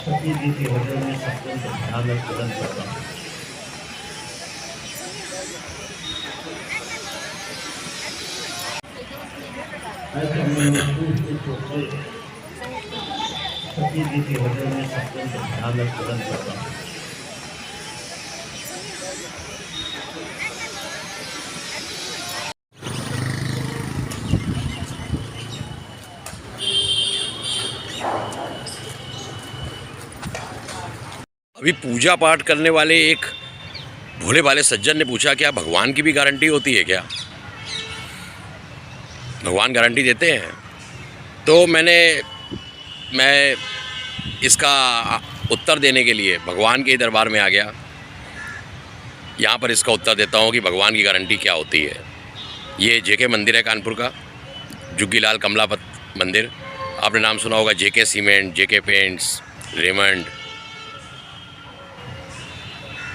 सती जी के हृदय में अत्यंत भयानक जलन पैदा हुआ। ऐसे में सूझते सोचते सती जी के हृदय में अत्यंत भयानक जलन पैदा हुआ। अभी पूजा पाठ करने वाले एक भोले भाले सज्जन ने पूछा, क्या भगवान की भी गारंटी होती है क्या? भगवान गारंटी देते हैं? तो मैं इसका उत्तर देने के लिए भगवान के दरबार में आ गया। यहाँ पर इसका उत्तर देता हूँ कि भगवान की गारंटी क्या होती है। ये जेके मंदिर है कानपुर का, जुग्गीलाल कमलापत मंदिर। आपने नाम सुना होगा, जेके सीमेंट, जेके पेंट्स, रेमंड।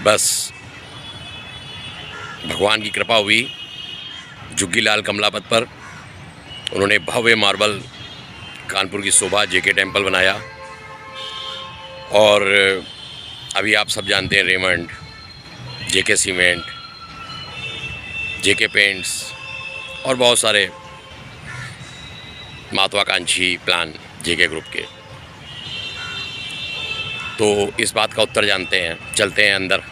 बस भगवान की कृपा हुई जुग्गीलाल कमलापत पर। उन्होंने भव्य मार्बल कानपुर की शोभा जेके टेम्पल बनाया। और अभी आप सब जानते हैं, रेमंड, जेके सीमेंट, जेके पेंट्स और बहुत सारे महत्वाकांक्षी प्लान जेके ग्रुप के। तो इस बात का उत्तर जानते हैं, चलते हैं अंदर।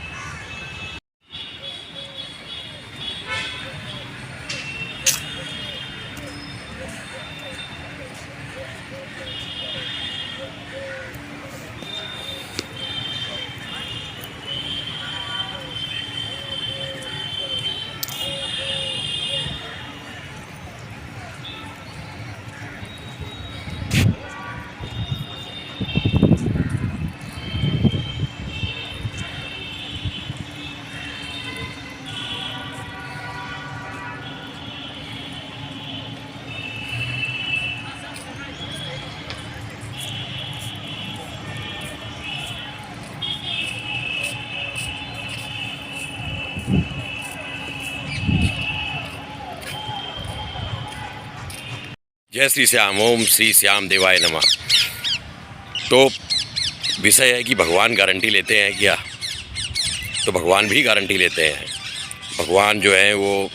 जय श्री श्याम, ओम श्री श्याम देवाय नमः। तो विषय है कि भगवान गारंटी लेते हैं क्या? तो भगवान भी गारंटी लेते हैं। भगवान जो है वो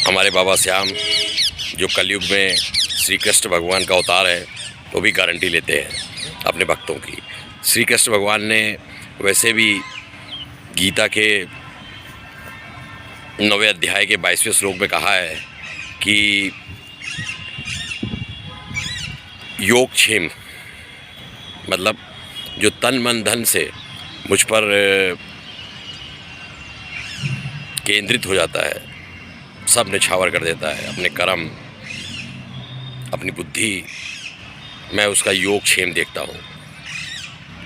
हमारे बाबा श्याम, जो कलयुग में श्री कृष्ण भगवान का अवतार है, वो भी गारंटी लेते हैं अपने भक्तों की। श्री कृष्ण भगवान ने वैसे भी गीता के 9वें अध्याय के 22वें श्लोक में कहा है कि योगक्षेम, मतलब जो तन मन धन से मुझ पर केंद्रित हो जाता है, सब निछावर कर देता है, अपने कर्म, अपनी बुद्धि, मैं उसका योगक्षेम देखता हूँ।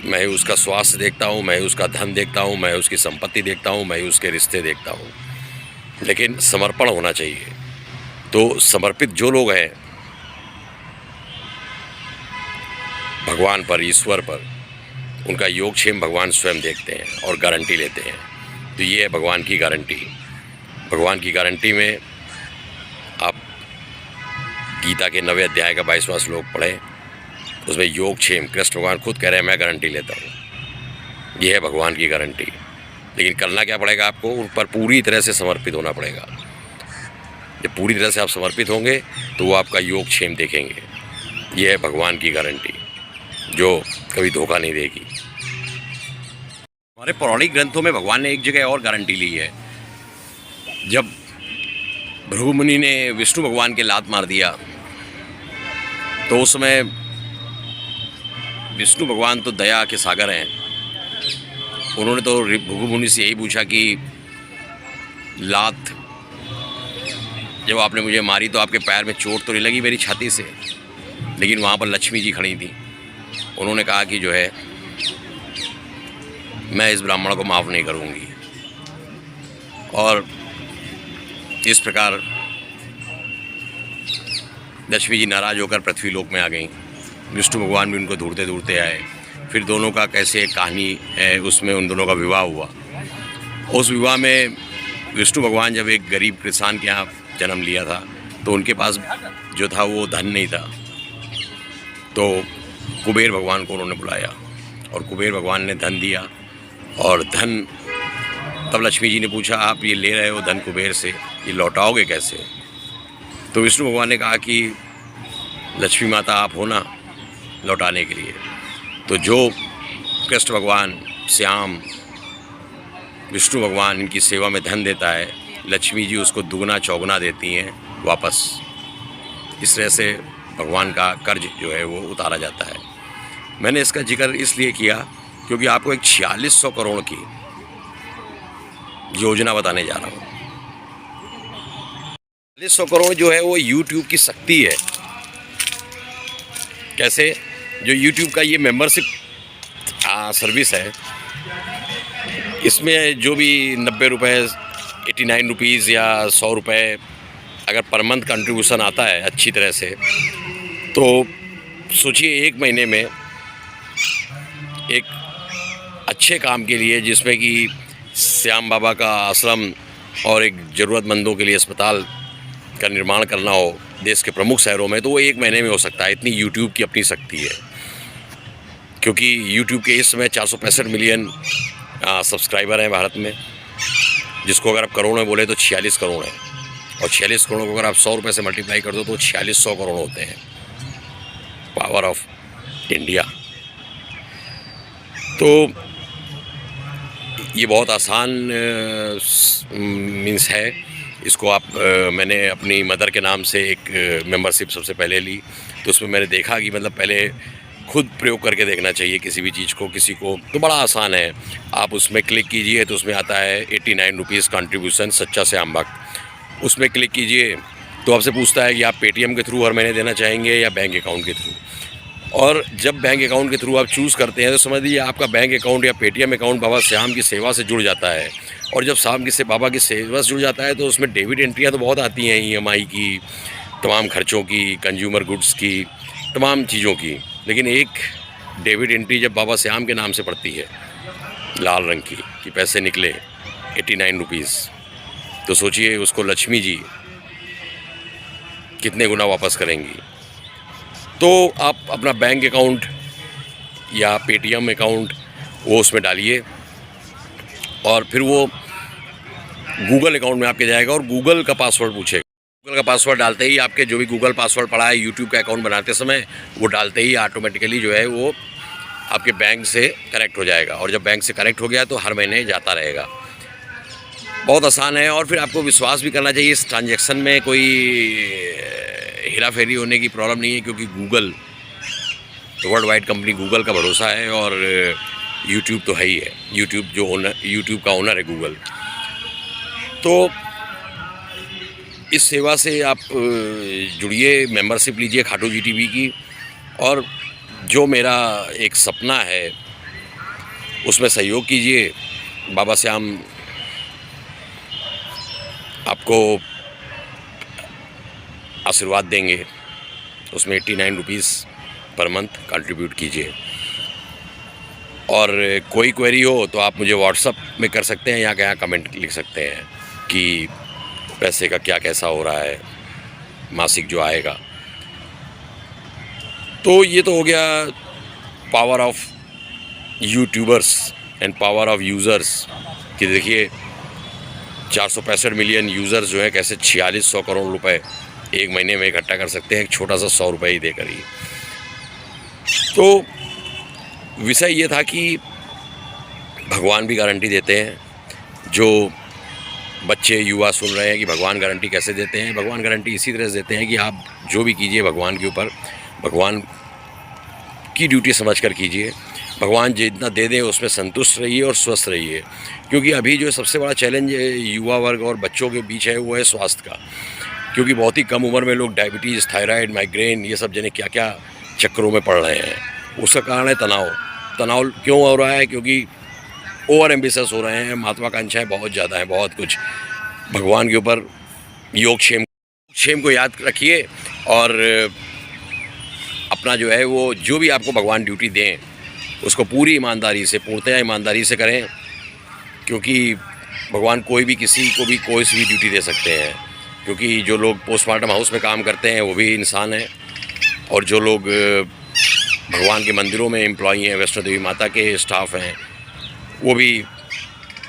मैं उसका स्वास्थ्य देखता हूँ, मैं उसका धन देखता हूँ, मैं उसकी संपत्ति देखता हूँ, मैं उसके रिश्ते देखता हूँ। लेकिन समर्पण होना चाहिए। तो समर्पित जो लोग हैं भगवान पर, ईश्वर पर, उनका योगक्षेम भगवान स्वयं देखते हैं और गारंटी लेते हैं। तो ये है भगवान की गारंटी। भगवान की गारंटी में आप गीता के 9वें अध्याय का 22वां श्लोक पढ़ें, उसमें योगक्षेम कृष्ण भगवान खुद कह रहे हैं, मैं गारंटी लेता हूँ। ये है भगवान की गारंटी। लेकिन करना क्या पड़ेगा आपको? उन पर पूरी तरह से समर्पित होना पड़ेगा। जब पूरी तरह से आप समर्पित होंगे तो वो आपका योगक्षेम देखेंगे। ये है भगवान की गारंटी, जो कभी धोखा नहीं देगी। हमारे पौराणिक ग्रंथों में भगवान ने एक जगह और गारंटी ली है। जब भृगु मुनि ने विष्णु भगवान के लात मार दिया, तो उस समय विष्णु भगवान तो दया के सागर हैं। उन्होंने तो भृगु मुनि से यही पूछा कि लात जब आपने मुझे मारी तो आपके पैर में चोट तो नहीं लगी मेरी छाती से? लेकिन वहाँ पर लक्ष्मी जी खड़ी थी। उन्होंने कहा कि जो है मैं इस ब्राह्मण को माफ़ नहीं करूँगी। और इस प्रकार लक्ष्मी जी नाराज़ होकर पृथ्वी लोक में आ गई। विष्णु भगवान भी उनको ढूंढते ढूंढते आए। फिर दोनों का कैसे कहानी है, उसमें उन दोनों का विवाह हुआ। उस विवाह में विष्णु भगवान जब एक गरीब किसान के यहाँ जन्म लिया था, तो उनके पास जो था वो धन नहीं था। तो कुबेर भगवान को उन्होंने बुलाया और कुबेर भगवान ने धन दिया। और धन, तब लक्ष्मी जी ने पूछा, आप ये ले रहे हो धन कुबेर से, ये लौटाओगे कैसे? तो विष्णु भगवान ने कहा कि लक्ष्मी माता आप हो ना लौटाने के लिए। तो जो कृष्ण भगवान, श्याम, विष्णु भगवान इनकी सेवा में धन देता है, लक्ष्मी जी उसको दुगना चौगुना देती हैं वापस। इस तरह से भगवान का कर्ज जो है वो उतारा जाता है। मैंने इसका जिक्र इसलिए किया क्योंकि आपको एक 4600 करोड़ की योजना बताने जा रहा हूँ। 4600 करोड़ जो है वो YouTube की शक्ति है। कैसे? जो YouTube का ये मेंबरशिप सर्विस है, इसमें जो भी 90 रुपये, 89 रुपीज़ या 100 रुपये अगर पर मंथ कंट्रीब्यूशन आता है अच्छी तरह से, तो सोचिए एक महीने में एक अच्छे काम के लिए, जिसमें कि श्याम बाबा का आश्रम और एक ज़रूरतमंदों के लिए अस्पताल का निर्माण करना हो देश के प्रमुख शहरों में, तो वो एक महीने में हो सकता है। इतनी यूट्यूब की अपनी शक्ति है। क्योंकि यूट्यूब के इस समय 465 मिलियन सब्सक्राइबर हैं भारत में, जिसको अगर आप करोड़ में बोले तो 46 करोड़ है। और 46 करोड़ को अगर आप 100 रुपये से मल्टीप्लाई कर दो तो 4600 करोड़ होते हैं। Power of India. तो ये बहुत आसान मीन्स है। इसको आप मैंने अपनी मदर के नाम से एक मेंबरशिप सबसे पहले ली, तो उसमें मैंने देखा कि मतलब पहले खुद प्रयोग करके देखना चाहिए किसी भी चीज़ को, किसी को। तो बड़ा आसान है, आप उसमें क्लिक कीजिए तो उसमें आता है 89 रुपीज़ कंट्रीब्यूशन सच्चा श्याम भक्त। उसमें क्लिक कीजिए तो आपसे पूछता है कि आप पेटीएम के थ्रू हर महीने देना चाहेंगे या बैंक अकाउंट के थ्रू। और जब बैंक अकाउंट के थ्रू आप चूज़ करते हैं तो समझ लीजिए आपका बैंक अकाउंट या पेटीएम अकाउंट बाबा श्याम की सेवा से जुड़ जाता है। और जब श्याम की बाबा की सेवा से जुड़ जाता है तो उसमें डेबिट एंट्रियाँ तो बहुत आती हैं, EMI की, तमाम खर्चों की, कंज्यूमर गुड्स की, तमाम चीज़ों की। लेकिन एक डेबिट एंट्री जब बाबा श्याम के नाम से पड़ती है, लाल रंग की, कि पैसे निकले 89 रुपीज़, तो सोचिए उसको लक्ष्मी जी कितने गुना वापस करेंगी। तो आप अपना बैंक अकाउंट या पेटीएम अकाउंट वो उसमें डालिए और फिर वो गूगल अकाउंट में आपके जाएगा और गूगल का पासवर्ड पूछेगा। गूगल का पासवर्ड डालते ही आपके जो भी गूगल पासवर्ड पड़ा है यूट्यूब का अकाउंट बनाते समय, वो डालते ही ऑटोमेटिकली जो है वो आपके बैंक से कनेक्ट हो जाएगा। और जब बैंक से कनेक्ट हो गया तो हर महीने जाता रहेगा। बहुत आसान है। और फिर आपको विश्वास भी करना चाहिए, इस ट्रांजैक्शन में कोई हेरा फेरी होने की प्रॉब्लम नहीं है, क्योंकि Google world wide company Google का भरोसा है और यूट्यूब तो है ही है। यूट्यूब का ओनर है गूगल। तो इस सेवा से आप जुड़िए, मेंबरशिप लीजिए खाटू जी टीवी की। और जो मेरा एक सपना है उसमें सहयोग कीजिए। बाबा श्याम आपको आशीर्वाद देंगे। उसमें 89 रुपीज़ पर मंथ कंट्रीब्यूट कीजिए। और कोई क्वेरी हो तो आप मुझे व्हाट्सअप में कर सकते हैं या क्या कमेंट लिख सकते हैं कि पैसे का क्या कैसा हो रहा है, मासिक जो आएगा। तो ये तो हो गया power of YouTubers and power of users कि देखिए 465 मिलियन यूज़र्स जो हैं कैसे 4600 करोड़ रुपए एक महीने में इकट्ठा कर सकते हैं, एक छोटा सा 100 रुपये ही देकर ही। तो विषय ये था कि भगवान भी गारंटी देते हैं। जो बच्चे युवा सुन रहे हैं कि भगवान गारंटी कैसे देते हैं, भगवान गारंटी इसी तरह से देते हैं कि आप जो भी कीजिए भगवान के ऊपर, भगवान की ड्यूटी समझकर कीजिए। भगवान जितना दे दें उसमें संतुष्ट रहिए और स्वस्थ रहिए। क्योंकि अभी जो सबसे बड़ा चैलेंज युवा वर्ग और बच्चों के बीच है वो है स्वास्थ्य का। क्योंकि बहुत ही कम उम्र में लोग डायबिटीज़, थायराइड, माइग्रेन, ये सब जने क्या क्या चक्करों में पड़ रहे हैं। उसका कारण है तनाव। तनाव क्यों हो रहा है? क्योंकि ओवर एम्बिशियस हो रहे हैं, महत्वाकांक्षाएँ बहुत ज़्यादा हैं, बहुत कुछ। भगवान के ऊपर योगक्षेम को याद रखिए और अपना जो है वो जो भी आपको भगवान ड्यूटी दें उसको पूरी ईमानदारी से, पूर्णतया ईमानदारी से करें। क्योंकि भगवान कोई भी किसी को भी कोई सी भी ड्यूटी दे सकते हैं। क्योंकि जो लोग पोस्टमार्टम हाउस में काम करते हैं वो भी इंसान हैं, और जो लोग भगवान के मंदिरों में एम्प्लॉई हैं, वैष्णो देवी माता के स्टाफ हैं, वो भी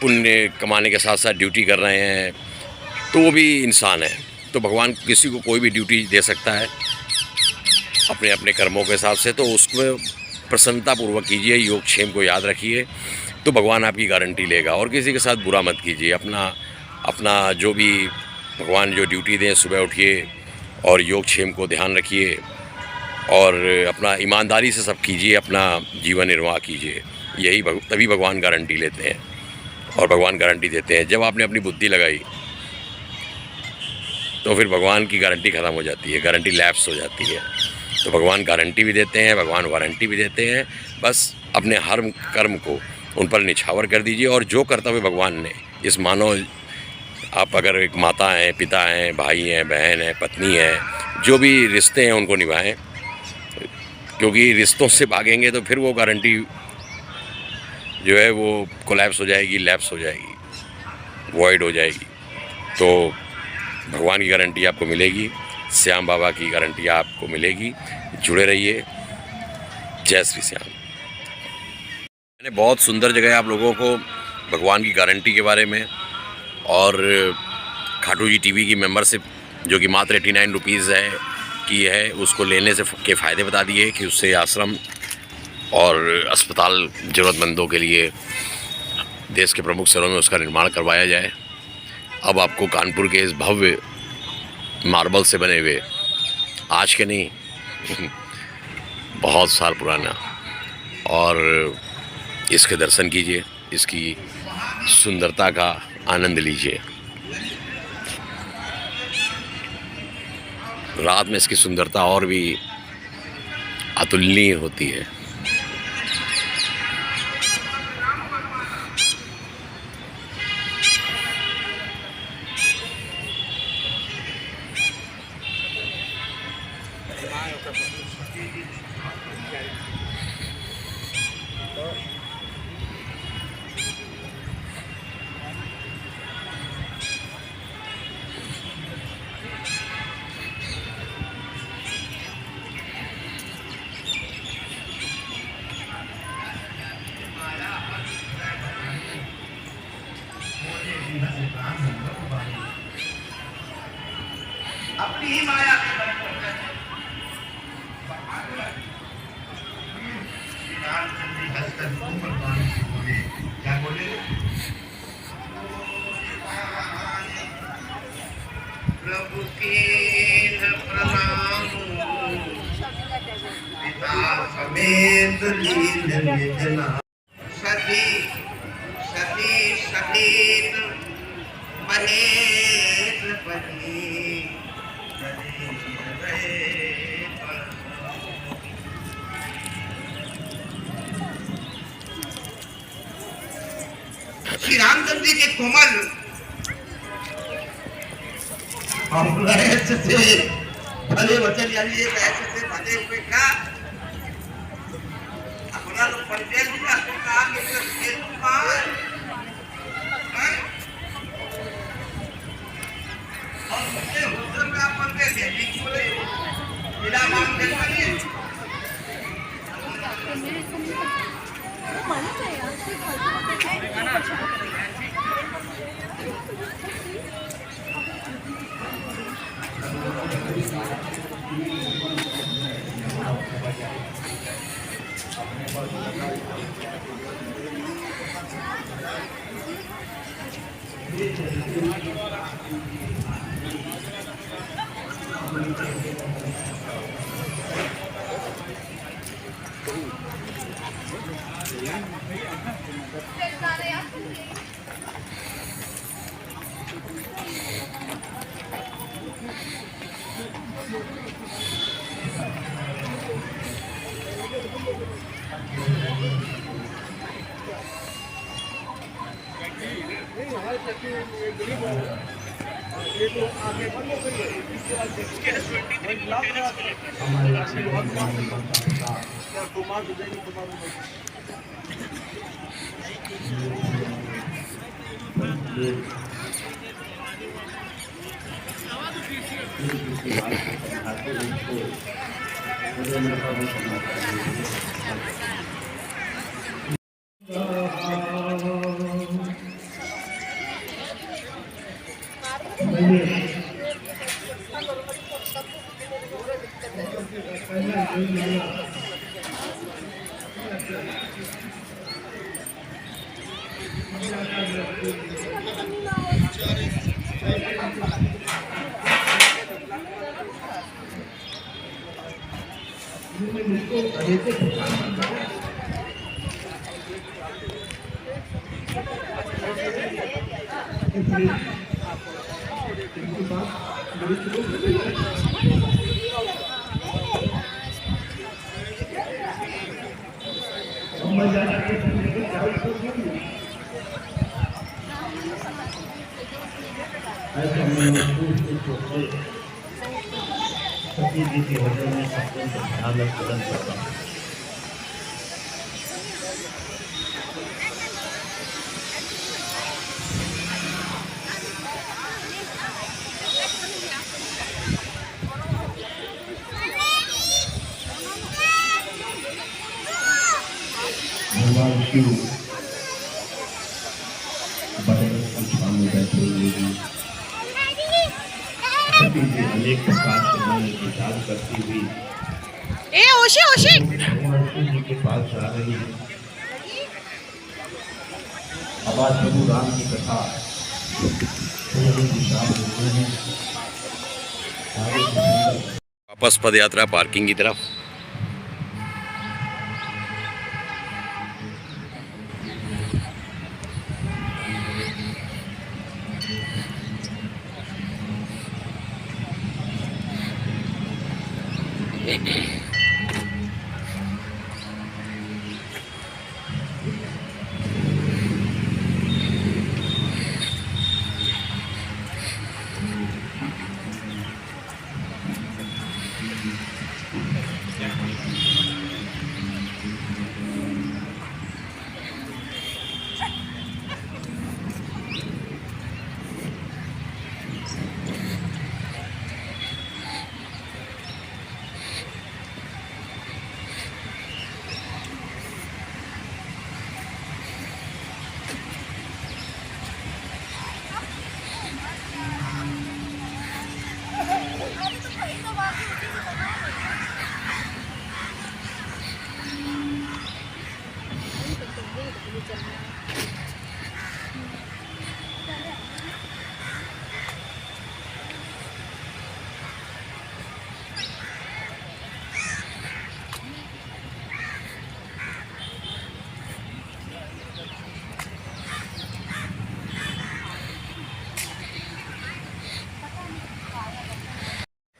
पुण्य कमाने के साथ साथ ड्यूटी कर रहे हैं, तो वो भी इंसान है। तो भगवान किसी को कोई भी ड्यूटी दे सकता है अपने अपने कर्मों के हिसाब से, तो उसमें प्रसन्नतापूर्वक कीजिए, योगक्षेम को याद रखिए, तो भगवान आपकी गारंटी लेगा। और किसी के साथ बुरा मत कीजिए, अपना जो भी भगवान जो ड्यूटी दें, सुबह उठिए और योगक्षेम को ध्यान रखिए और अपना ईमानदारी से सब कीजिए, अपना जीवन निर्वाह कीजिए। यही तभी भगवान गारंटी लेते हैं और भगवान गारंटी देते हैं। जब आपने अपनी बुद्धि लगाई तो फिर भगवान की गारंटी ख़त्म हो जाती है, गारंटी लैप्स हो जाती है। तो भगवान गारंटी भी देते हैं, भगवान वारंटी भी देते हैं। बस अपने हर कर्म को उन पर निछावर कर दीजिए और जो कर्तव्य भगवान ने इस मानव, आप अगर एक माता हैं, पिता हैं, भाई हैं, बहन हैं, पत्नी हैं, जो भी रिश्ते हैं उनको निभाएं, क्योंकि रिश्तों से भागेंगे तो फिर वो गारंटी जो है वो कोलैप्स हो जाएगी, लैप्स हो जाएगी, वॉइड हो जाएगी। तो भगवान की गारंटी आपको मिलेगी, श्याम बाबा की गारंटी आपको मिलेगी। जुड़े रहिए। जय श्री श्याम। मैंने बहुत सुंदर जगह आप लोगों को भगवान की गारंटी के बारे में और खाटू जी टीवी की मेंबरशिप जो कि मात्र 89 रुपीज़ है की है, उसको लेने से के फ़ायदे बता दिए कि उससे आश्रम और अस्पताल ज़रूरतमंदों के लिए देश के प्रमुख शहरों में उसका निर्माण करवाया जाए। अब आपको कानपुर के इस भव्य मार्बल से बने हुए, आज के नहीं बहुत साल पुराना, और इसके दर्शन कीजिए, इसकी सुंदरता का आनंद लीजिए। रात में इसकी सुंदरता और भी अतुलनीय होती है। अपनी ही माया क्या बोले? प्रभु की प्रणाम, पिता समेत लीन निजना, सती सती सतीत महेश पति श्री रामचंद्र जी के कोमल और ऐसे से भले वचन, यानी एक ऐसे से भले हुए का अपना लोग परिचय दिया तो कहा कि और मुझे होटल में आप बनते थे बीच बोले बिना मांग दे पाइए। खाते ऐसा मैं सभी जी के होटल में अत्यंत भयानक कदम करता हूँ। भगवान शिव बड़े सामने बैठे हुए भी सभी जी अनेक प्रकार से मन विचार करती हुई ए ओशी ओशी भगवान शिव जी के पास जा रही है। बाबा प्रभु राम की कथा विचार होते हैं। वापस पद यात्रा पार्किंग की तरफ।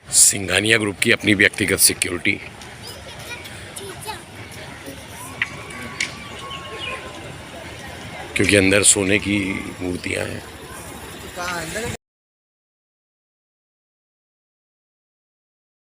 सिंघानिया ग्रुप की अपनी व्यक्तिगत सिक्योरिटी। क्योंकि अंदर सोने की मूर्तियां हैं।